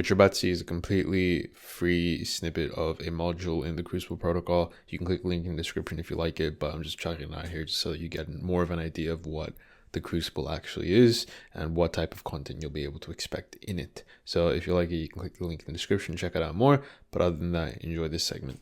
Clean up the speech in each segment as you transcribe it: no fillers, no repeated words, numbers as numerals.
What you're about to see is a completely free snippet of a module in the Crucible protocol. You can click the link in the description if you like it, but I'm just chucking it out here just so that you get more of an idea of what the Crucible actually is and what type of content you'll be able to expect in it. So if you like it, you can click the link in the description, check it out more. But other than that, enjoy this segment.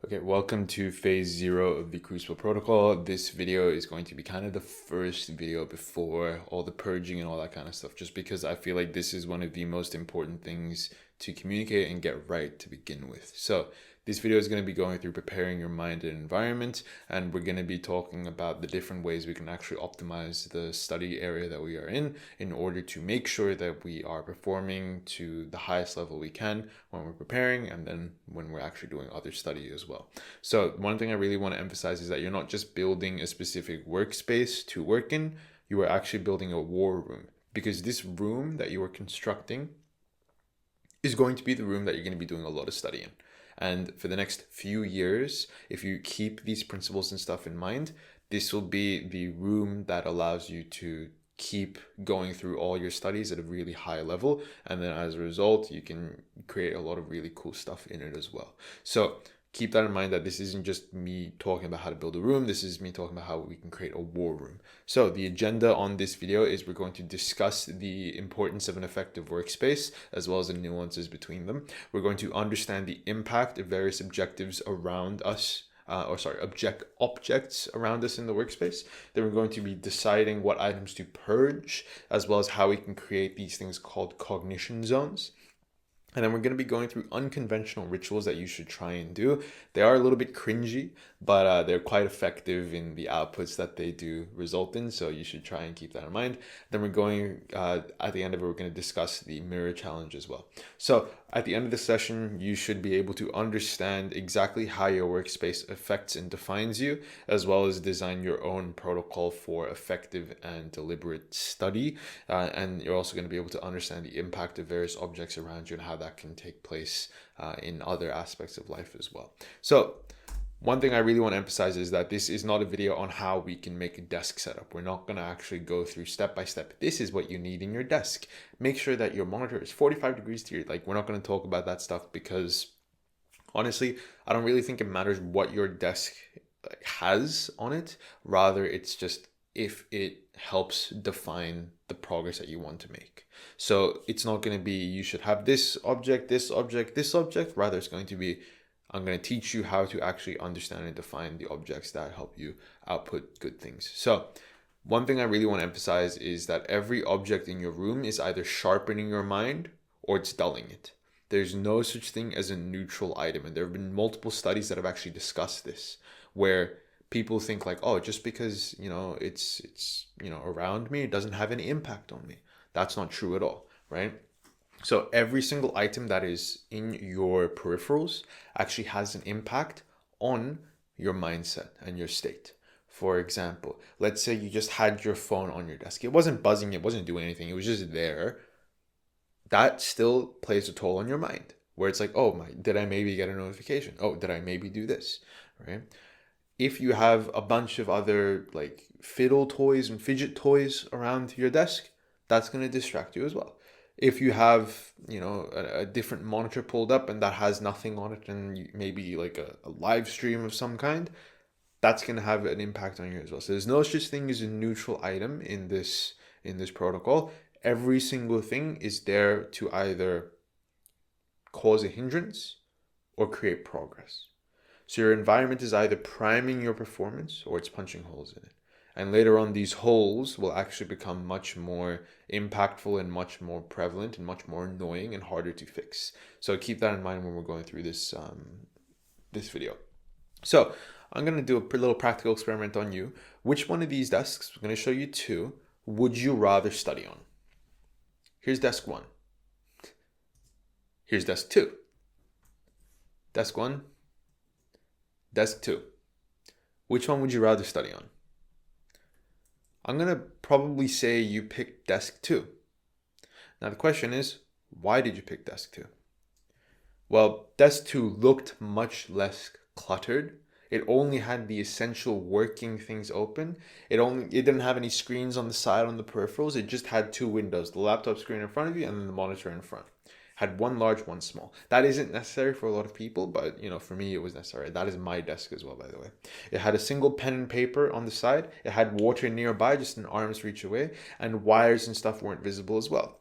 Okay, welcome to phase 0 of the Crucible protocol. This video is going to be kind of the first video before all the purging and all that kind of stuff, just because I feel like this is one of the most important things to communicate and get right to begin with. So this video is going to be going through preparing your mind and environment, and we're going to be talking about the different ways we can actually optimize the study area that we are in order to make sure that we are performing to the highest level we can when we're preparing and then when we're actually doing other study as well. So one thing I really want to emphasize is that you're not just building a specific workspace to work in, you are actually building a war room, because this room that you are constructing is going to be the room that you're going to be doing a lot of study in. And for the next few years, if you keep these principles and stuff in mind, this will be the room that allows you to keep going through all your studies at a really high level. And then as a result, you can create a lot of really cool stuff in it as well. So keep that in mind, that this isn't just me talking about how to build a room. This is me talking about how we can create a war room. So the agenda on this video is we're going to discuss the importance of an effective workspace as well as the nuances between them. We're going to understand the impact of various objectives around us, objects around us in the workspace. Then we're going to be deciding what items to purge, as well as how we can create these things called cognition zones. And then we're going to be going through unconventional rituals that you should try and do. They are a little bit cringy, but they're quite effective in the outputs that they do result in. So you should try and keep that in mind. Then we're going, at the end of it, we're going to discuss the mirror challenge as well. So at the end of the session, you should be able to understand exactly how your workspace affects and defines you, as well as design your own protocol for effective and deliberate study. And you're also going to be able to understand the impact of various objects around you and how that can take place in other aspects of life as well. So one thing I really want to emphasize is that this is not a video on how we can make a desk setup. We're not going to actually go through step by step. This is what you need in your desk. Make sure that your monitor is 45 degrees to your, we're not going to talk about that stuff, because honestly, I don't really think it matters what your desk has on it. Rather, it's just if it helps define the progress that you want to make. So it's not going to be you should have this object, this object, this object. Rather, it's going to be I'm going to teach you how to actually understand and define the objects that help you output good things. So one thing I really want to emphasize is that every object in your room is either sharpening your mind or it's dulling it. There's no such thing as a neutral item. And there have been multiple studies that have actually discussed this, where people think like, oh, just because, it's around me, it doesn't have any impact on me. That's not true at all, right? So every single item that is in your peripherals actually has an impact on your mindset and your state. For example, let's say you just had your phone on your desk. It wasn't buzzing, it wasn't doing anything, it was just there. That still plays a toll on your mind, where it's like, oh, did I maybe get a notification? Oh, did I maybe do this, right? If you have a bunch of other fiddle toys and fidget toys around your desk, that's going to distract you as well. If you have, a different monitor pulled up and that has nothing on it, and maybe a live stream of some kind, that's going to have an impact on you as well. So there's no such thing as a neutral item in this protocol. Every single thing is there to either cause a hindrance or create progress. So your environment is either priming your performance or it's punching holes in it. And later on, these holes will actually become much more impactful and much more prevalent and much more annoying and harder to fix. So keep that in mind when we're going through this video. So I'm going to do a little practical experiment on you. Which one of these desks, I'm going to show you two, would you rather study on? Here's desk 1. Here's desk 2. Desk 1. Desk 2. Which one would you rather study on? I'm going to probably say you picked desk 2. Now the question is, why did you pick desk 2? Well, desk 2 looked much less cluttered. It only had the essential working things open. It didn't have any screens on the side on the peripherals. It just had two windows, the laptop screen in front of you and then the monitor in front. Had one large, one small. That isn't necessary for a lot of people, but for me it was necessary. That is my desk as well, by the way. It had a single pen and paper on the side. It had water nearby, just an arm's reach away, and wires and stuff weren't visible as well.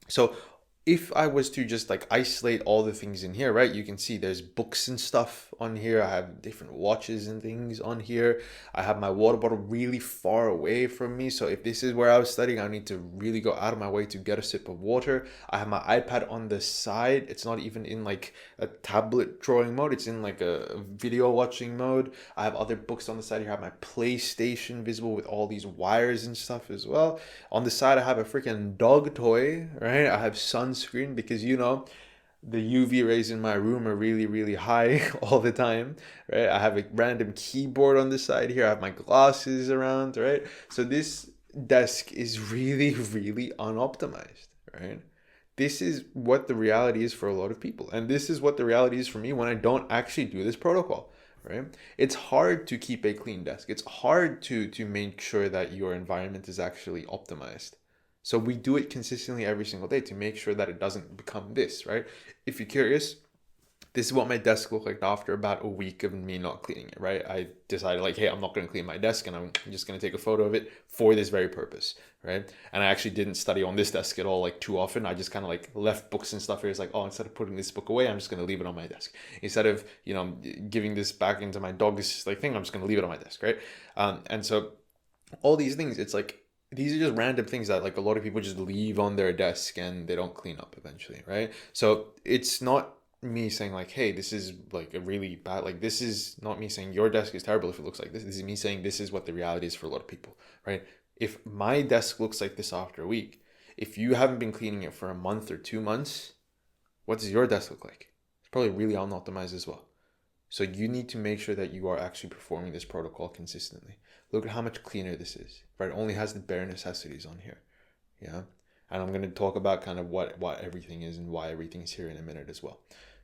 So if I was to just like isolate all the things in here, right, you can see there's books and stuff on here. I have different watches and things on here. I have my water bottle really far away from me. So if this is where I was studying, I need to really go out of my way to get a sip of water. I have my iPad on the side. It's not even in like a tablet drawing mode. It's in like a video watching mode. I have other books on the side here. I have my PlayStation visible with all these wires and stuff as well. On the side, I have a freaking dog toy, right? I have sunscreen because the UV rays in my room are really, really high all the time, right? I have a random keyboard on the side here. I have my glasses around, right? So this desk is really, really unoptimized, right? This is what the reality is for a lot of people. And this is what the reality is for me when I don't actually do this protocol, right? It's hard to keep a clean desk. It's hard to make sure that your environment is actually optimized. So we do it consistently every single day to make sure that it doesn't become this, right? If you're curious, this is what my desk looked like after about a week of me not cleaning it, right? I decided like, hey, I'm not going to clean my desk and I'm just going to take a photo of it for this very purpose, right? And I actually didn't study on this desk at all, like too often. I just kind of like left books and stuff here. It's like, oh, instead of putting this book away, I'm just going to leave it on my desk. Instead of, giving this back into my dog's like thing, I'm just going to leave it on my desk, right? And so all these things, it's like, these are just random things that like a lot of people just leave on their desk and they don't clean up eventually, right? So it's not me saying like, hey, this is like a really bad, like this is not me saying your desk is terrible if it looks like this. This is me saying this is what the reality is for a lot of people, right? If my desk looks like this after a week, if you haven't been cleaning it for a month or 2 months, what does your desk look like? It's probably really unoptimized as well. So you need to make sure that you are actually performing this protocol consistently. Look at how much cleaner this is, right? It only has the bare necessities on here, yeah? And I'm going to talk about kind of what everything is and why everything's here in a minute as well,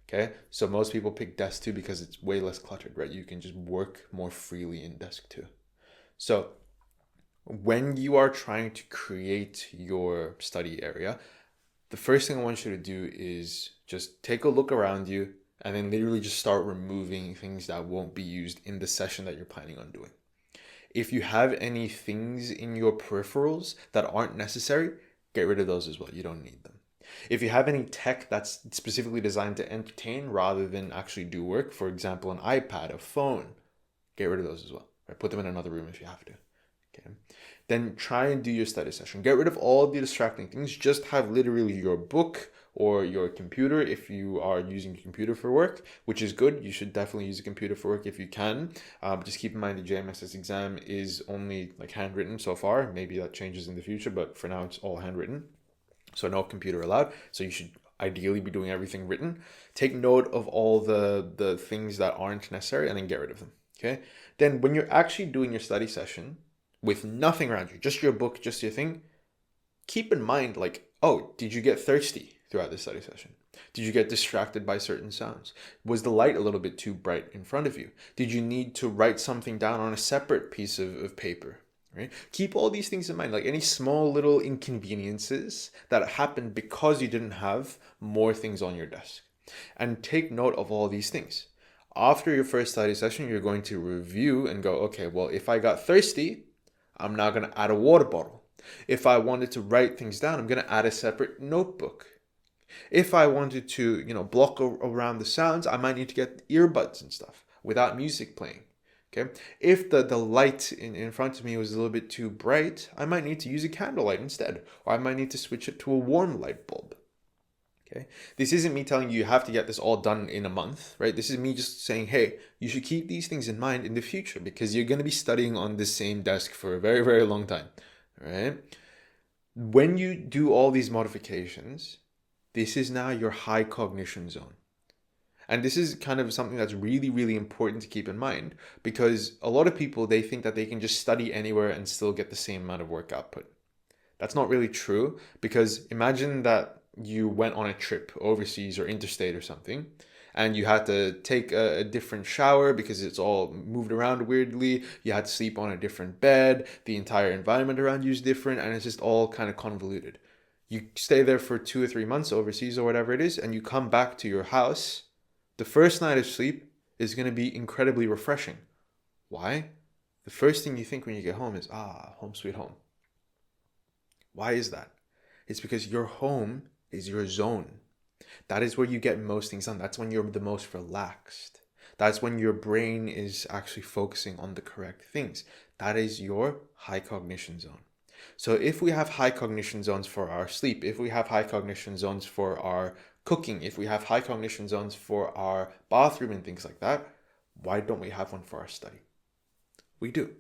okay? So most people pick desk 2 because it's way less cluttered, right? You can just work more freely in desk 2. So when you are trying to create your study area, the first thing I want you to do is just take a look around you and then literally just start removing things that won't be used in the session that you're planning on doing. If you have any things in your peripherals that aren't necessary, get rid of those as well. You don't need them. If you have any tech that's specifically designed to entertain rather than actually do work, for example, an iPad, a phone, get rid of those as well. Right? Put them in another room if you have to. Okay. Then try and do your study session. Get rid of all the distracting things. Just have literally your book or your computer if you are using a computer for work, which is good. You should definitely use a computer for work if you can. Just keep in mind the JMSS exam is only like handwritten so far. Maybe that changes in the future, but for now it's all handwritten. So no computer allowed. So you should ideally be doing everything written. Take note of all the things that aren't necessary and then get rid of them. Okay. Then when you're actually doing your study session with nothing around you, just your book, just your thing, keep in mind like, oh, did you get thirsty throughout the study session? Did you get distracted by certain sounds? Was the light a little bit too bright in front of you? Did you need to write something down on a separate piece of paper? Right? Keep all these things in mind, like any small little inconveniences that happened because you didn't have more things on your desk. And take note of all these things. After your first study session, you're going to review and go, okay, well, if I got thirsty, I'm now going to add a water bottle. If I wanted to write things down, I'm going to add a separate notebook. If I wanted to, block around the sounds, I might need to get earbuds and stuff without music playing. Okay. If the light in front of me was a little bit too bright, I might need to use a candlelight instead, or I might need to switch it to a warm light bulb. Okay. This isn't me telling you have to get this all done in a month, right? This is me just saying, hey, you should keep these things in mind in the future because you're going to be studying on the same desk for a very, very long time, right? When you do all these modifications, this is now your high cognition zone. And this is kind of something that's really, really important to keep in mind because a lot of people, they think that they can just study anywhere and still get the same amount of work output. That's not really true because imagine that you went on a trip overseas or interstate or something and you had to take a different shower because it's all moved around weirdly. You had to sleep on a different bed. The entire environment around you is different and it's just all kind of convoluted. You stay there for 2 or 3 months overseas or whatever it is, and you come back to your house. The first night of sleep is going to be incredibly refreshing. Why? The first thing you think when you get home is, home sweet home. Why is that? It's because your home is your zone. That is where you get most things done. That's when you're the most relaxed. That's when your brain is actually focusing on the correct things. That is your high cognition zone. So if we have high cognition zones for our sleep, if we have high cognition zones for our cooking, if we have high cognition zones for our bathroom and things like that, why don't we have one for our study? We do.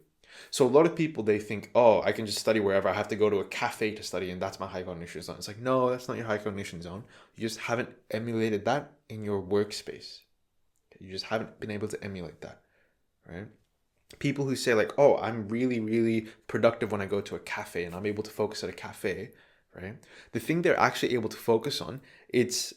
So a lot of people, they think, oh, I can just study wherever. I have to go to a cafe to study, and that's my high cognition zone. It's like, no, that's not your high cognition zone. You just haven't emulated that in your workspace. You just haven't been able to emulate that, right? People who say like, oh, I'm really, really productive when I go to a cafe and I'm able to focus at a cafe, right? The thing they're actually able to focus on, it's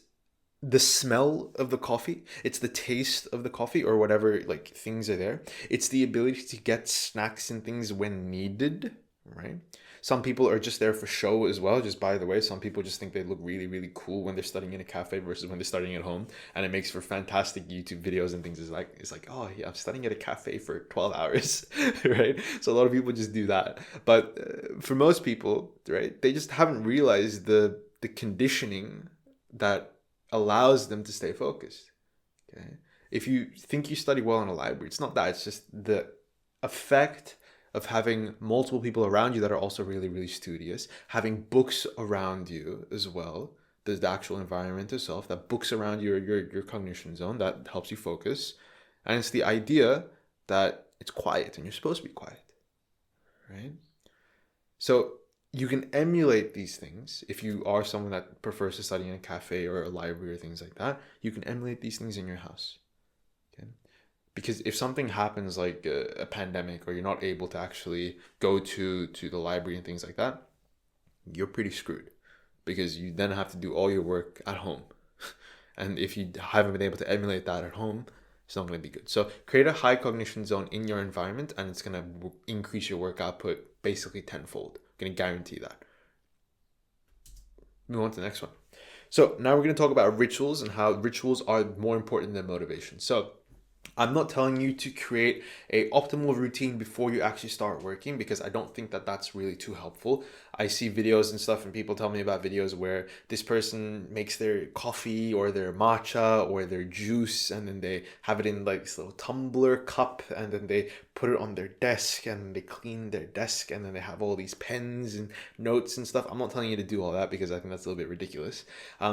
the smell of the coffee, it's the taste of the coffee or whatever like things are there. It's the ability to get snacks and things when needed, right? Some people are just there for show as well. Just by the way, some people just think they look really, really cool when they're studying in a cafe versus when they're studying at home. And it makes for fantastic YouTube videos and things. It's like, oh yeah, I'm studying at a cafe for 12 hours, right? So a lot of people just do that. But for most people, right, they just haven't realized the conditioning that allows them to stay focused. Okay. If you think you study well in a library, it's not that. It's just the effect of having multiple people around you that are also really, really studious, having books around you as well. There's the actual environment itself, that books around your cognition zone that helps you focus. And it's the idea that it's quiet and you're supposed to be quiet, right? So you can emulate these things. If you are someone that prefers to study in a cafe or a library or things like that, you can emulate these things in your house. Okay? Because if something happens like a pandemic or you're not able to actually go to the library and things like that, you're pretty screwed because you then have to do all your work at home. And if you haven't been able to emulate that at home, it's not going to be good. So create a high cognition zone in your environment and it's going to increase your work output basically tenfold. I'm going to guarantee that. Move on to the next one. So now we're going to talk about rituals and how rituals are more important than motivation. So I'm not telling you to create a optimal routine before you actually start working because I don't think that that's really too helpful. I see videos and stuff and people tell me about videos where this person makes their coffee or their matcha or their juice and then they have it in like this little tumbler cup and then they put it on their desk and they clean their desk and then they have all these pens and notes and stuff. I'm not telling you to do all that because I think that's a little bit ridiculous.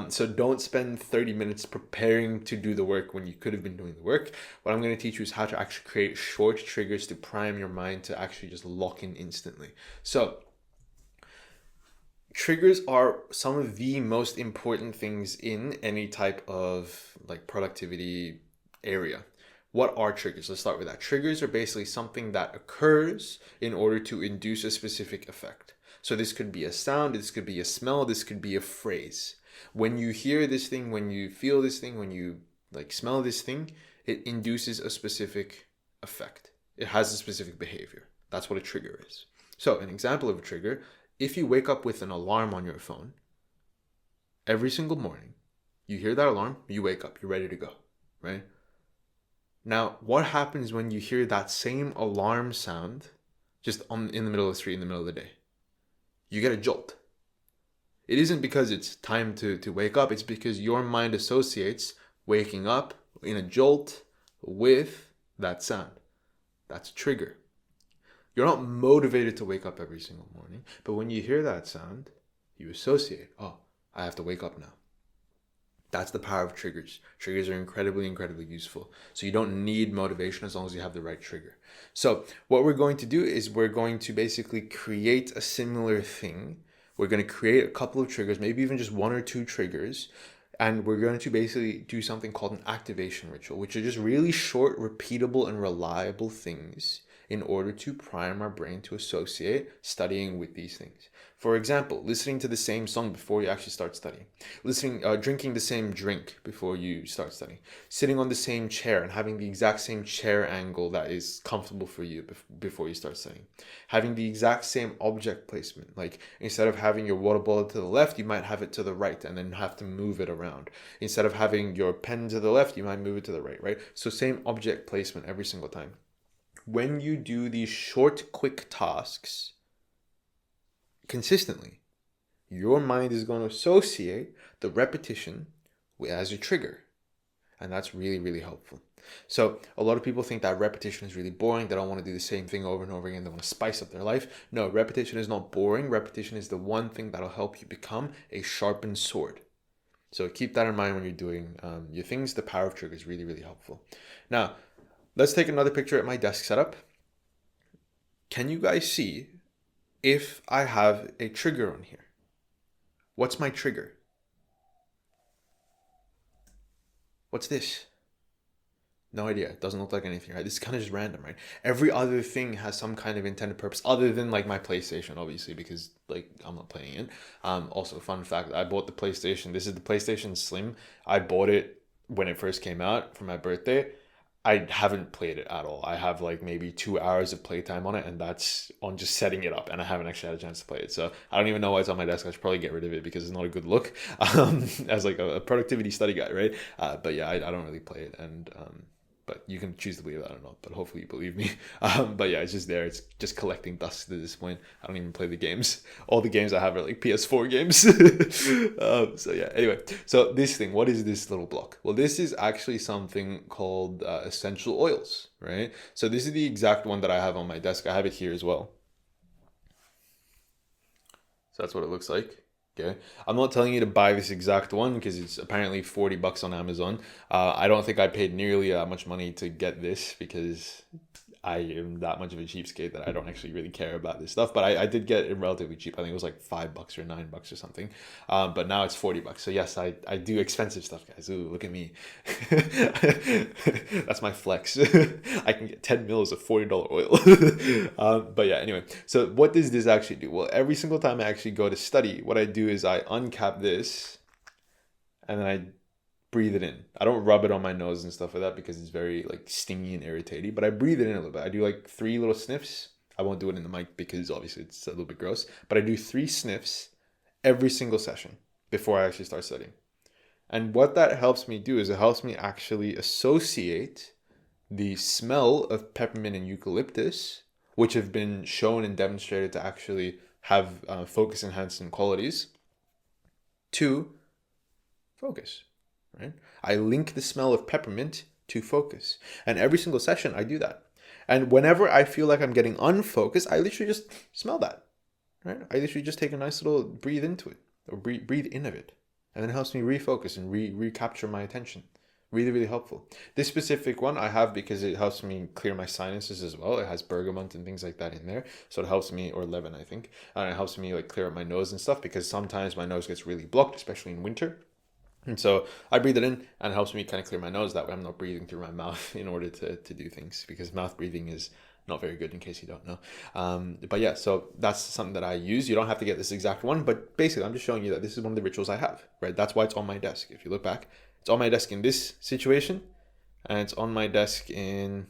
So don't spend 30 minutes preparing to do the work when you could have been doing the work. What I'm going to teach you is how to actually create short triggers to prime your mind to actually just lock in instantly. So triggers are some of the most important things in any type of like productivity area. What are triggers? Let's start with that. Triggers are basically something that occurs in order to induce a specific effect. So this could be a sound, this could be a smell, this could be a phrase. When you hear this thing, when you feel this thing, when you like smell this thing, it induces a specific effect. It has a specific behavior. That's what a trigger is. So an example of a trigger, if you wake up with an alarm on your phone, every single morning, you hear that alarm, you wake up, you're ready to go, right? Now, what happens when you hear that same alarm sound just in the middle of the street, in the middle of the day? You get a jolt. It isn't because it's time to wake up, it's because your mind associates waking up in a jolt with that sound. That's a trigger. You're not motivated to wake up every single morning, but when you hear that sound, you associate, oh, I have to wake up now. That's the power of triggers. Triggers are incredibly, incredibly useful. So you don't need motivation as long as you have the right trigger. So what we're going to do is we're going to basically create a similar thing. We're going to create a couple of triggers, maybe even just one or two triggers. And we're going to basically do something called an activation ritual, which are just really short, repeatable, and reliable things in order to prime our brain to associate studying with these things. For example, listening to the same song before you actually start studying, drinking the same drink before you start studying, sitting on the same chair and having the exact same chair angle that is comfortable for you before you start studying, having the exact same object placement. Like instead of having your water bottle to the left, you might have it to the right and then have to move it around. Instead of having your pen to the left, you might move it to the right, right? So same object placement every single time. When you do these short, quick tasks consistently, your mind is going to associate the repetition as a trigger. And that's really, really helpful. So a lot of people think that repetition is really boring. They don't want to do the same thing over and over again. They want to spice up their life. No, repetition is not boring. Repetition is the one thing that'll help you become a sharpened sword. So keep that in mind when you're doing your things. The power of trigger is really, really helpful. Now, let's take another picture at my desk setup. Can you guys see if I have a trigger on here? What's my trigger? What's this? No idea. It doesn't look like anything, right? This is kind of just random, right? Every other thing has some kind of intended purpose other than like my PlayStation, obviously, because like I'm not playing it. Also, fun fact, I bought the PlayStation. This is the PlayStation Slim. I bought it when it first came out for my birthday. I haven't played it at all. I have like maybe 2 hours of playtime on it, and that's on just setting it up, and I haven't actually had a chance to play it. So I don't even know why it's on my desk. I should probably get rid of it because it's not a good look as like a productivity study guy, right? But yeah, I don't really play it, and but you can choose to believe that or not, but hopefully you believe me. But yeah, it's just there. It's just collecting dust at this point. I don't even play the games. All the games I have are like PS4 games. So yeah, anyway. So this thing, what is this little block? Well, this is actually something called essential oils, right? So this is the exact one that I have on my desk. I have it here as well. So that's what it looks like. Okay. I'm not telling you to buy this exact one because it's apparently $40 on Amazon. I don't think I paid nearly that much money to get this because I am that much of a cheapskate that I don't actually really care about this stuff. But I did get it relatively cheap. I think it was like $5 or $9 or something. But now it's $40. So yes, I do expensive stuff, guys. Ooh, look at me. That's my flex. I can get 10 mils of $40 oil. But yeah, anyway. So what does this actually do? Well, every single time I actually go to study, what I do is I uncap this and then I breathe it in. I don't rub it on my nose and stuff like that because it's very like stingy and irritating, but I breathe it in a little bit. I do like 3 little sniffs. I won't do it in the mic because obviously it's a little bit gross, but I do 3 sniffs every single session before I actually start studying. And what that helps me do is it helps me actually associate the smell of peppermint and eucalyptus, which have been shown and demonstrated to actually have focus enhancing qualities, to focus. Right? I link the smell of peppermint to focus. And every single session I do that. And whenever I feel like I'm getting unfocused, I literally just smell that. Right? I literally just take a nice little breathe into it or breathe in of it. And then it helps me refocus and recapture my attention. Really, really helpful. This specific one I have because it helps me clear my sinuses as well. It has bergamot and things like that in there. So it helps me, or lemon, I think. And it helps me like clear up my nose and stuff because sometimes my nose gets really blocked, especially in winter. And so I breathe it in and it helps me kind of clear my nose. That way I'm not breathing through my mouth in order to do things because mouth breathing is not very good in case you don't know. But yeah, so that's something that I use. You don't have to get this exact one, but basically I'm just showing you that this is one of the rituals I have, right? That's why it's on my desk. If you look back, it's on my desk in this situation and it's on my desk in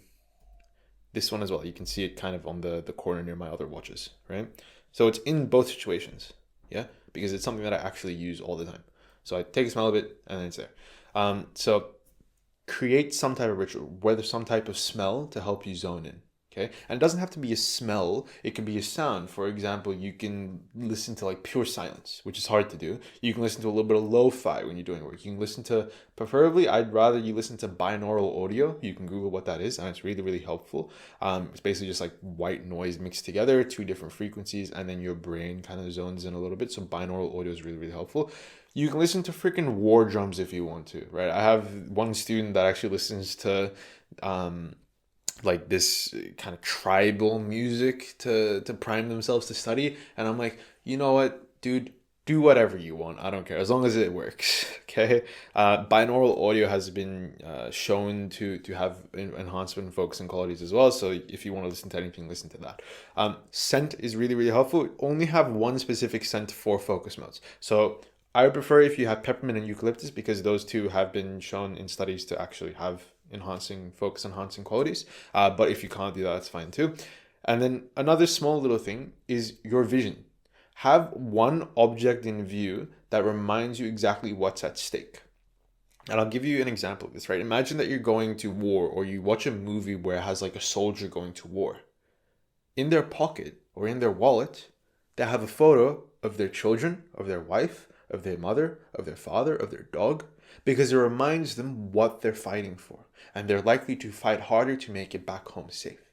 this one as well. You can see it kind of on the corner near my other watches, right? So it's in both situations, yeah? Because it's something that I actually use all the time. So I take a smell of it and then it's there. So create some type of ritual, whether some type of smell to help you zone in. Okay. And it doesn't have to be a smell. It can be a sound. For example, you can listen to like pure silence, which is hard to do. You can listen to a little bit of lo-fi when you're doing work. You can listen to, preferably, I'd rather you listen to binaural audio. You can Google what that is, and it's really, really helpful. It's basically just like white noise mixed together, 2 different frequencies, and then your brain kind of zones in a little bit. So binaural audio is really, really helpful. You can listen to freaking war drums if you want to, right? I have one student that actually listens to like this kind of tribal music to prime themselves to study. And I'm like, you know what, dude, do whatever you want. I don't care as long as it works. Okay. Binaural audio has been shown to have enhancement in focus and qualities as well. So if you want to listen to anything, listen to that. Scent is really, really helpful. Only have one specific scent for focus modes. So I would prefer if you have peppermint and eucalyptus, because those two have been shown in studies to actually have focus enhancing qualities. But if you can't do that, that's fine too. And then another small little thing is your vision. Have one object in view that reminds you exactly what's at stake. And I'll give you an example of this, right? Imagine that you're going to war, or you watch a movie where it has like a soldier going to war. In their pocket or in their wallet, they have a photo of their children, of their wife, of their mother, of their father, of their dog, because it reminds them what they're fighting for. And they're likely to fight harder to make it back home safe.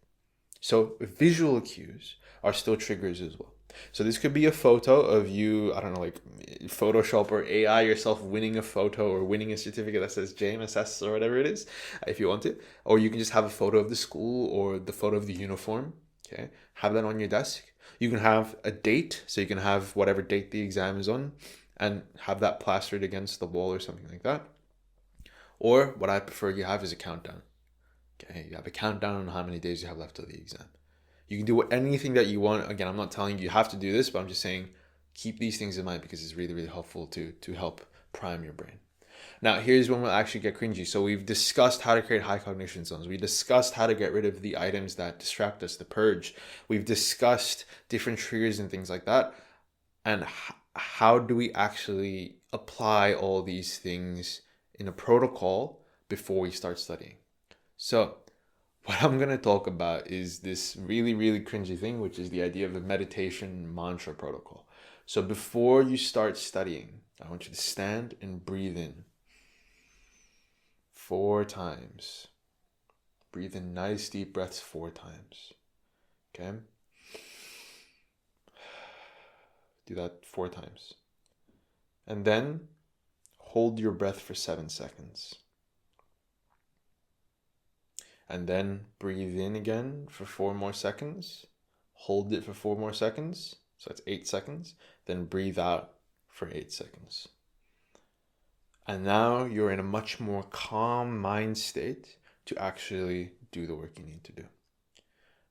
So visual cues are still triggers as well. So this could be a photo of you, I don't know, like Photoshop or AI yourself winning a photo or winning a certificate that says JMSS or whatever it is, if you want to. Or you can just have a photo of the school or the photo of the uniform. Okay, have that on your desk. You can have a date, so you can have whatever date the exam is on and have that plastered against the wall or something like that. Or what I prefer you have is a countdown. Okay, you have a countdown on how many days you have left till the exam. You can do anything that you want. Again, I'm not telling you have to do this, but I'm just saying keep these things in mind because it's really, really helpful to help prime your brain. Now, here's when we'll actually get cringy. So we've discussed how to create high cognition zones. We discussed how to get rid of the items that distract us, the purge. We've discussed different triggers and things like that. And how do we actually apply all these things in a protocol before we start studying? So what I'm going to talk about is this really, really cringy thing, which is the idea of a meditation mantra protocol. So before you start studying, I want you to stand and breathe in 4 times. Breathe in nice deep breaths 4 times. Okay? Do that 4 times. And then hold your breath for 7 seconds. And then breathe in again for 4 more seconds. Hold it for 4 more seconds. So that's 8 seconds. Then breathe out for 8 seconds. And now you're in a much more calm mind state to actually do the work you need to do.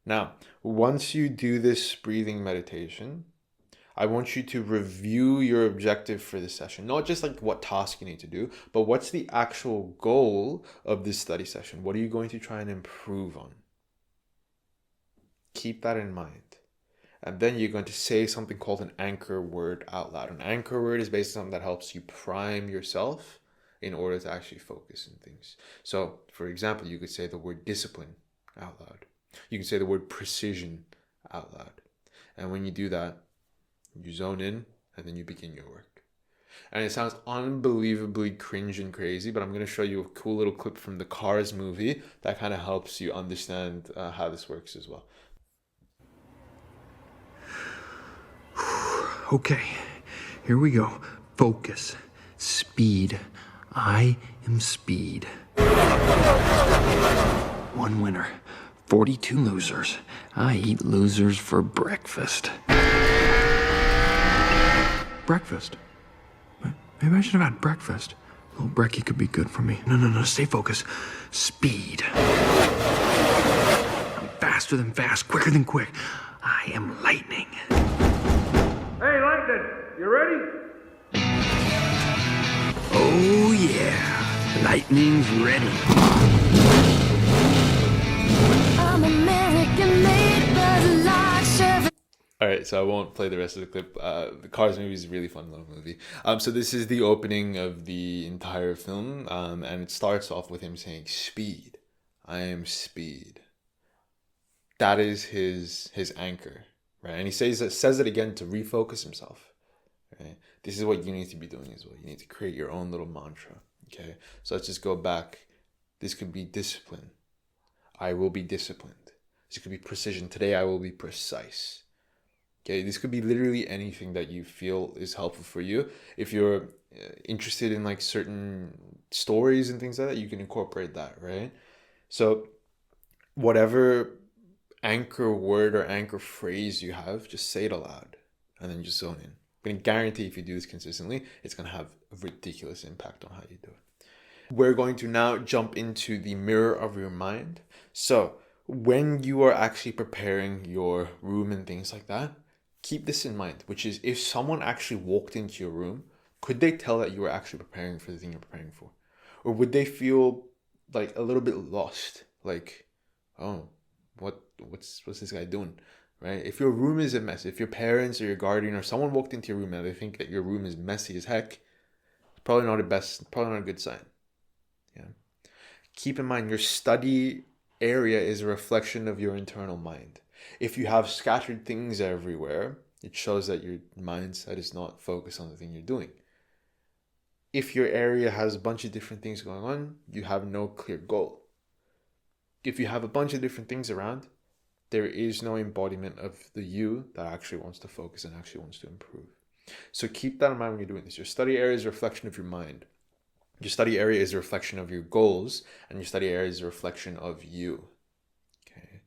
Now, once you do this breathing meditation, I want you to review your objective for the session. Not just like what task you need to do, but what's the actual goal of this study session? What are you going to try and improve on? Keep that in mind. And then you're going to say something called an anchor word out loud. An anchor word is basically something that helps you prime yourself in order to actually focus on things. So, for example, you could say the word discipline out loud. You can say the word precision out loud. And when you do that, you zone in and then you begin your work. And it sounds unbelievably cringe and crazy, but I'm going to show you a cool little clip from the Cars movie that kind of helps you understand how this works as well. Okay, here we go. Focus. Speed. I am speed. 1 winner. 42 losers. I eat losers for breakfast. Breakfast? Maybe I should have had breakfast. A little brekkie could be good for me. No, stay focused. Speed. I'm faster than fast, quicker than quick. I am lightning. Hey, Lightning, you ready? Oh yeah, lightning's ready. I'm American made, but like Chevy. All right, so I won't play the rest of the clip. The Cars movie is a really fun little movie. So this is the opening of the entire film, and it starts off with him saying, "Speed, I am speed." That is his anchor, right? And he says it again to refocus himself. Right? This is what you need to be doing as well. You need to create your own little mantra. Okay, so let's just go back. This could be discipline. I will be disciplined. This could be precision. Today I will be precise. Okay, this could be literally anything that you feel is helpful for you. If you're interested in like certain stories and things like that, you can incorporate that, right? So whatever anchor word or anchor phrase you have, just say it aloud and then just zone in. going to guarantee if you do this consistently, it's going to have a ridiculous impact on how you do it. We're going to now jump into the mirror of your mind. So when you are actually preparing your room and things like that, keep this in mind, which is if someone actually walked into your room, could they tell that you were actually preparing for the thing you're preparing for? Or would they feel like a little bit lost? Like, oh, what's this guy doing? Right? If your room is a mess, if your parents or your guardian or someone walked into your room and they think that your room is messy as heck, it's probably not a good sign. Yeah. Keep in mind your study area is a reflection of your internal mind. If you have scattered things everywhere, it shows that your mindset is not focused on the thing you're doing. If your area has a bunch of different things going on, you have no clear goal. If you have a bunch of different things around, there is no embodiment of the you that actually wants to focus and actually wants to improve. So keep that in mind when you're doing this. Your study area is a reflection of your mind. Your study area is a reflection of your goals, and your study area is a reflection of you. Okay.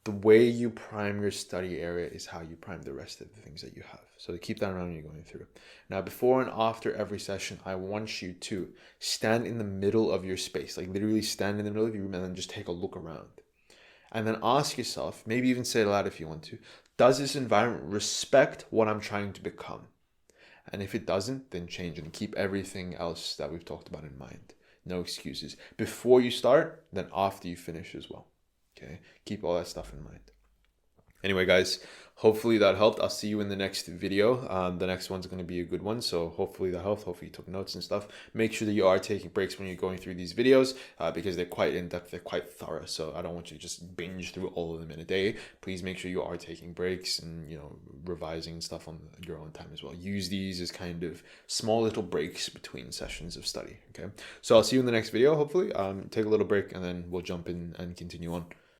The way you prime your study area is how you prime the rest of the things that you have. So keep that in mind when you're going through. Now, before and after every session, I want you to stand in the middle of your space, like literally stand in the middle of your room and then just take a look around. And then ask yourself, maybe even say it aloud if you want to, does this environment respect what I'm trying to become? And if it doesn't, then change and keep everything else that we've talked about in mind. No excuses. Before you start, then after you finish as well. Okay? Keep all that stuff in mind. Anyway, guys, hopefully that helped. I'll see you in the next video. The next one's going to be a good one. So hopefully that helped. Hopefully you took notes and stuff. Make sure that you are taking breaks when you're going through these videos because they're quite in-depth. They're quite thorough. So I don't want you to just binge through all of them in a day. Please make sure you are taking breaks and, revising stuff on your own time as well. Use these as kind of small little breaks between sessions of study. Okay. So I'll see you in the next video, hopefully. Take a little break and then we'll jump in and continue on.